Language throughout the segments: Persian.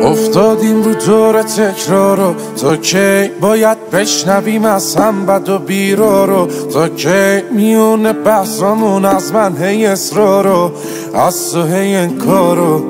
افتادیم رو دور تکرارو، تا کی باید بشنویم از هم بد و بیرارو؟ تا کی میونه بحثامون از من هی اصرارو، از تو هی انکارو؟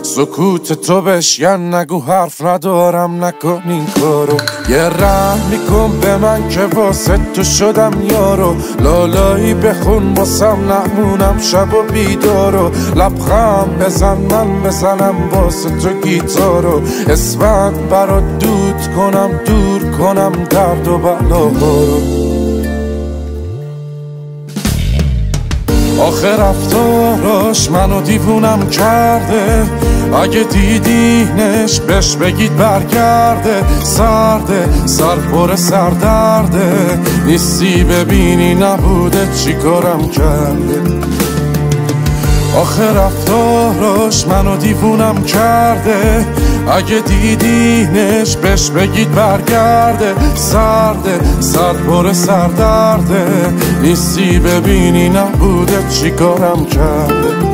سکوت تو بشکن، نگو حرف ندارم، نکن این کارو. یه رحم میکن به من که واسه تو شدم یارو، لالایی بخون واسم نمونم شب و بیدارو. لبخند بزن من بزنم واسه تو گیتارو، اسفند برات دود کنم، دور کنم درد و بلاهارو. آخه رفتاراش منو دیوونم کرده، اگه دیدینش بهش بگید برگرده. سرده سر پر سردرده، نیستی ببینی نبوده چی کارم کرده. آخه رفتاراش منو دیوونم کرده، اگه دیدینش بهش بگید برگرده. سرده سر پر سردرده، نیستی ببینی نبوده چی کارم کرده.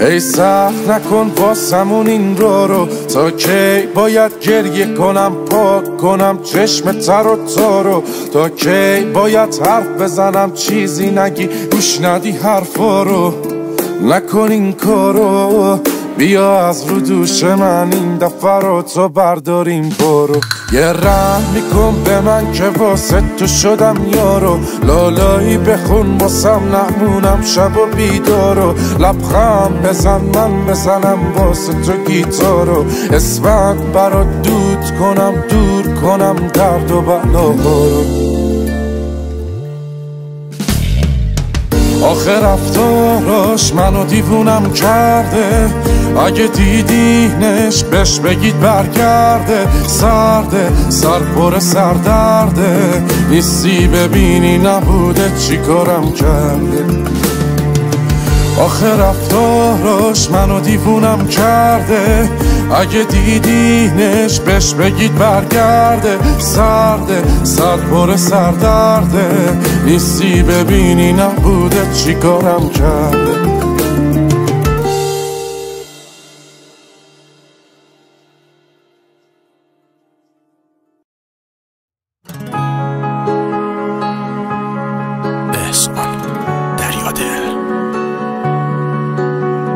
ای سخت نکن واسمون این رو، تا کی باید گریه کنم پاک کنم چشم تر و تارو؟ تا کی باید حرف بزنم چیزی نگی گوش ندی حرفا رو؟ نکن این کارو، بیا از رو دوش من این دفعه رو تو برداریم برو. یه رحم میکن به من که واسه تو شدم یارو، لالایی بخون واسم نمونم شب و بیدارو. لبخند بزن من بزنم واسه تو گیتارو، اسفند برات دود کنم، دور کنم درد و بلاهارو. آخه رفتاراش منو دیوونم کرده، اگه دیدینش بهش بگید برگرده. سرده سر پر سردرده، نیستی ببینی نبوده چی کارم کرده. آخه رفتاراش منو دیوونم کرده، اگه دیدینش بهش بگید برگرده. سرده سر پر سردرده، نیستی ببینی نبوده چی کارم کرده.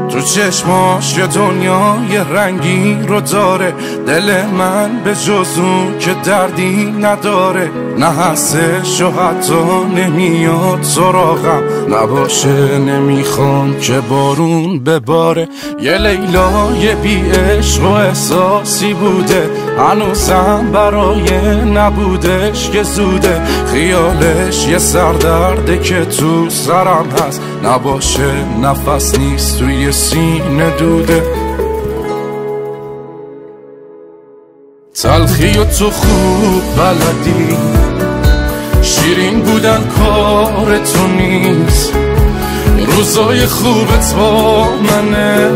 تو چشماش یه دنیای رنگی رو داره، دل من به جز اون که دردی نداره. نه هستش و حتی نمیاد سراغم، نباشه نمیخوام که بارون بباره. یه لیلای بی عشق و احساسی بوده، هنوزم برای نبودش که زوده. خیالش یه سردرده که تو سرم هست، نباشه نفس نیست توی سینه دوده. تلخی و تو خوب بلدی، شیرین بودن کار تو نیست. روزای خوبت با منه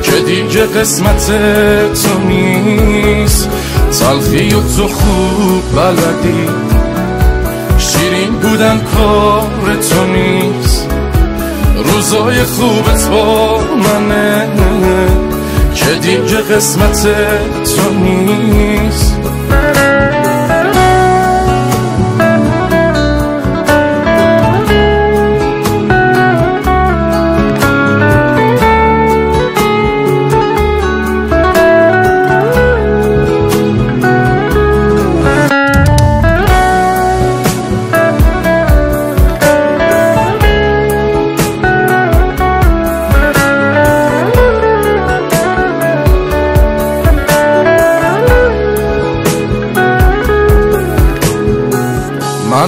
که دیگه قسمت تو نیست. تلخی و تو خوب بلدی، شیرین بودن کار تو نیست. روزای خوبت با منه که دیگه قسمت تو نیست.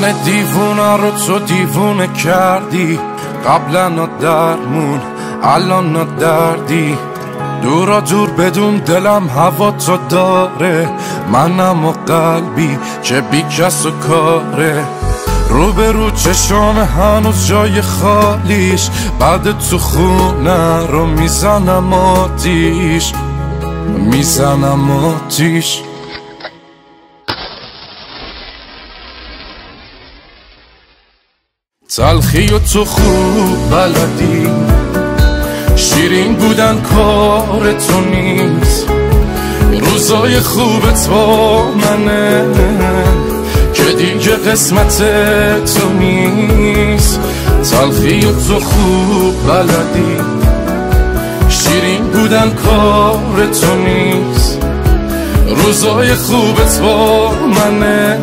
من دیوونه رو تو دیوونه کردی، قبلا درمون الان دردی. دورا دور بدون دلم هوا تو داره، منم و قلبی که بی کس و کاره. رو به رو چشام هنوز جای خالیش، بعد تو خونه رو میزنم آتیش، میزنم آتیش. تلخی و تو خوب بلدی، شیرین بودن کار تو نیست. روزای خوبت با منه که دیگه قسمت تو نیست. تلخی و تو خوب بلدی، شیرین بودن کار تو نیست. روزای خوبت با منه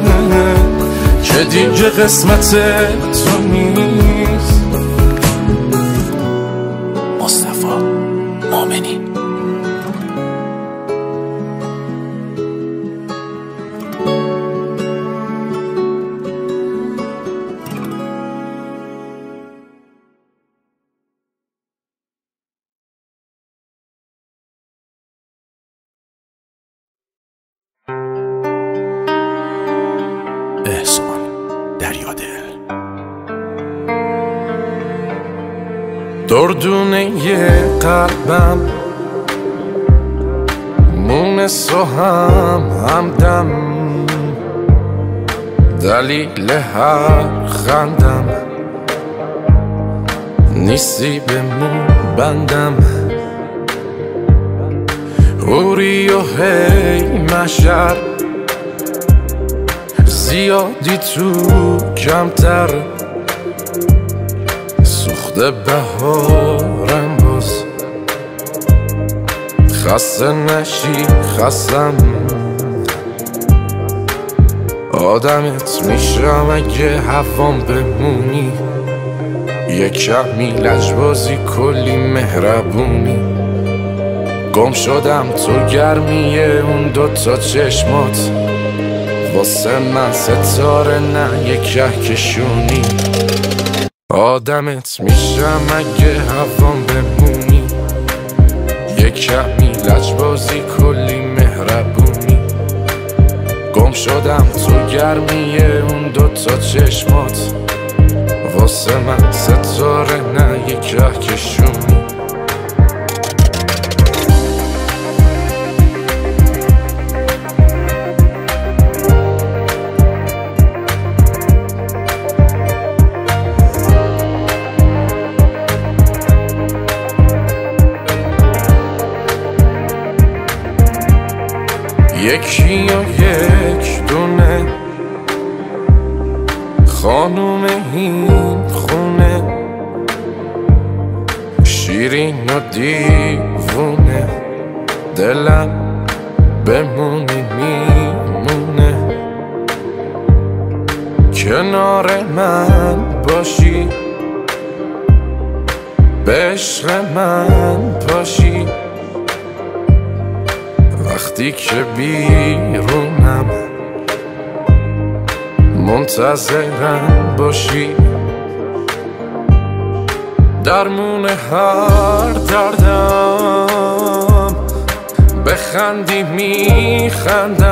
که دیگه قسمت تو نیست. مصطفی مومنی. احسان دریادل. دردونه قلبم مونس و همدم، دلیل هر خندم نیستی به مون بندم. اوری و هی مشر زیادی تو کمتر، سوخته بهارم باز خسته نشی خستم. آدمت میشم اگه هوام بمونی، یه کمی لجبازی کلی مهربونی. گم شدم تو گرمیه اون دوتا چشمات، واسه من ستاره نه یه کهکشونی. آدمت میشم اگه هوام بمونی، یه کمی لجبازی کلی مهربونی. گم شدم تو گرمیه اون دوتا چشمات، واسه من ستاره نه یه کهکشونی. یکی و یک دونه خانوم این خونه، شیرین و دیوونه، دلم بمونی میمونه. کنار من باشی، به عشق من پاشی. وقتی که بیرونم منتظرم باشی. درمون هر دردم بخندی میخندم،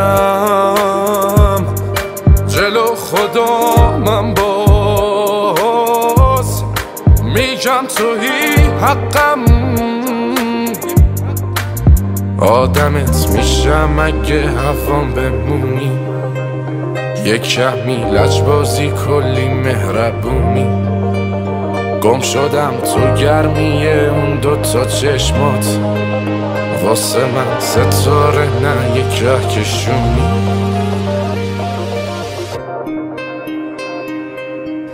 جلو خدا من باز میگم تویی حقم. آدمت میشم اگه هوام بمونی، یه کمی لجبازی کلی مهربونی. گم شدم تو گرمیه اون دوتا چشمات، واسه من ستاره نه یه کهکشونی.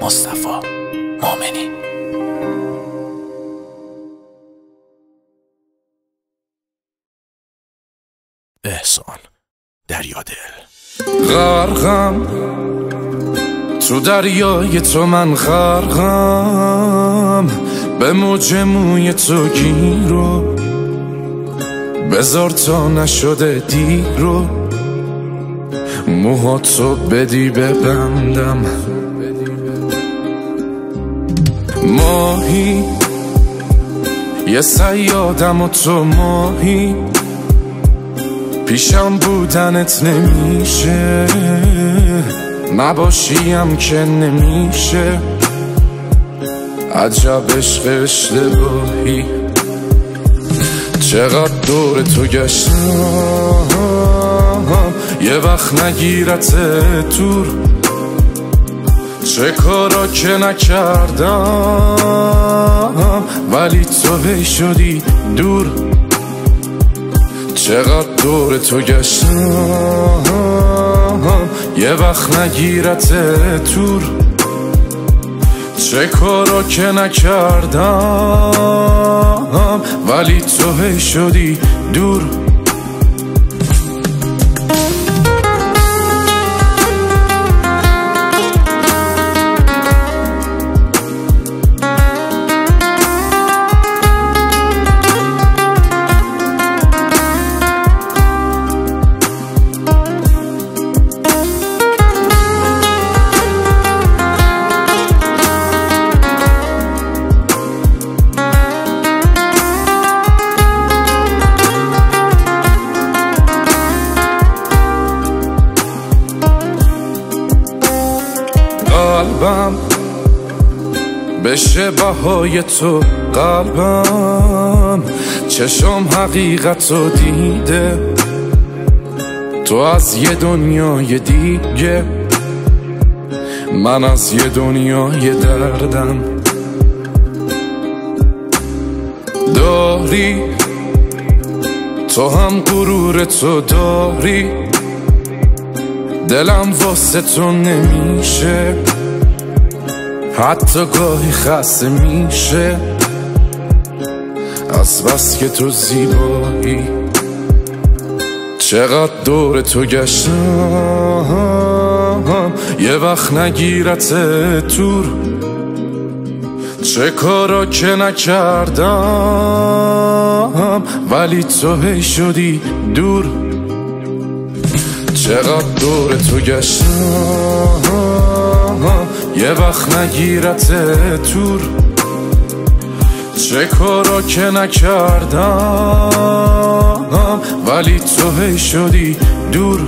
مصطفی مومنی. احسان دریادل. غرقم تو دریای تو، من غرقم به موج موی تو گیرو. بذار تا نشده دیرو، موهاتو بدی ببندم. ماهی یه صیادم و تو ماهی، پیشم بودنت نمیشه، نباشیم که نمیشه. عجب عشق اشتباهی، چقدر دور تو گشتم یه وقت نگیرت دور. چه کارا که نکردم ولی تو هی شدی دور. چقدر دور تو گشتم یه وقت نگیرت دور. چه کارا که نکردم ولی تو هی شدی دور. قلبم بشه بهای تو، قلبم چشم حقیقت رو دیده. تو از یه دنیای دیگه، من از یه دنیای دردم. داری تو هم غرور تو داری، دلم واسه تو نمیشه، حتی گاهی خسته میشه از بس که تو زیبایی. چقدر دور تو گشتم یه وقت نگیرت دور. چه کارا که نکردم ولی تو هی شدی دور. چقدر دور تو گشتم یه وقت نگیرت دور. چه کارا که نکردم ولی تو هی شدی دور.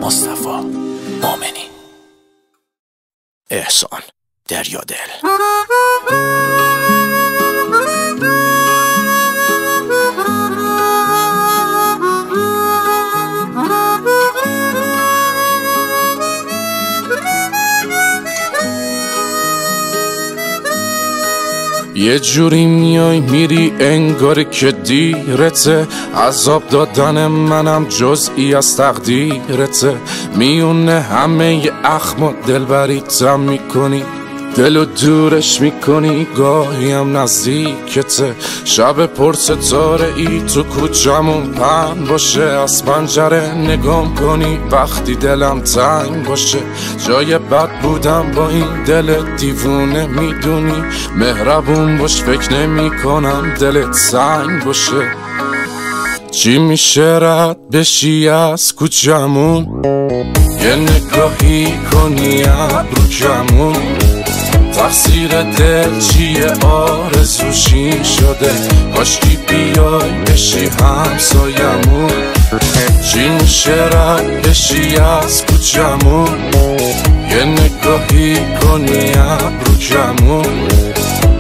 مصطفی مؤمنی. احسان دریادل. یه جوری میای میری انگار که دیرته، عذاب دادن منم جزئی از تقدیرته. میونه همه ی اخم و دلبریتم میکنی، دلو دورش میکنی، گاهی هم نزدیکته. شب پر ستاره ای تو کوچمون پهن باشه، از پنجره نگام کنی وقتی دلم تنگ باشه. جای بد بودم با این دل دیوونه میدونی، مهربون باش فکر نمی کنم دلت سنگ باشه. چی میشه رد بشی از کوچمون، یه نگاهی کنی ابرو کمون. تقصیر دل چیه آرزوشی شده، کاشکی بیای بشی همسایمون. چی میشه رد بشی از کوچمون، یه نگاهی کنی ابرو کمون.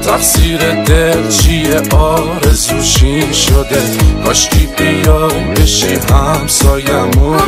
تقصیر دل چیه آرزوشی شده، کاشکی بیای بشی همسایمون.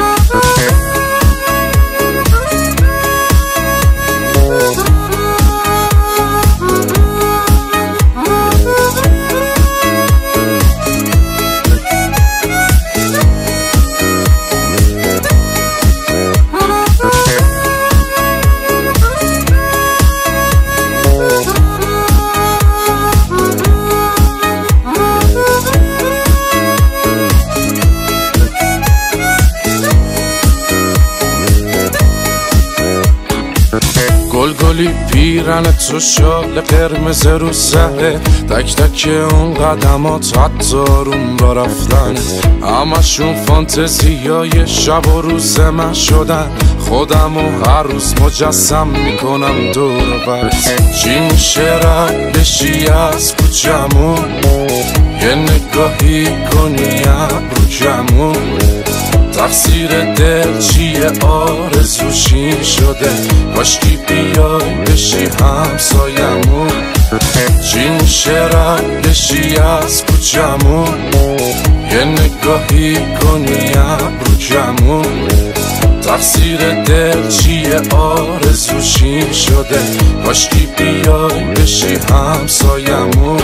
گلی پیرن تو شال قرمز رو سره تک تک اون قدمات حتی روم را رفتن همشون فانتزیای شب و روز من شدن خودم و هر روز مجسم میکنم دور برت چی میشه رد بشی از کوچمون یه نگاهی کنی ابرو کمون تقصیر دل چیه آرزوشی شده کاشکی بیای بشی همسایمون چی میشه رد بشی از کوچمون یه نگاهی کنی ابرو کمون تقصیر دل چیه آرزوشی شده کاشکی بیای بشی همسایمون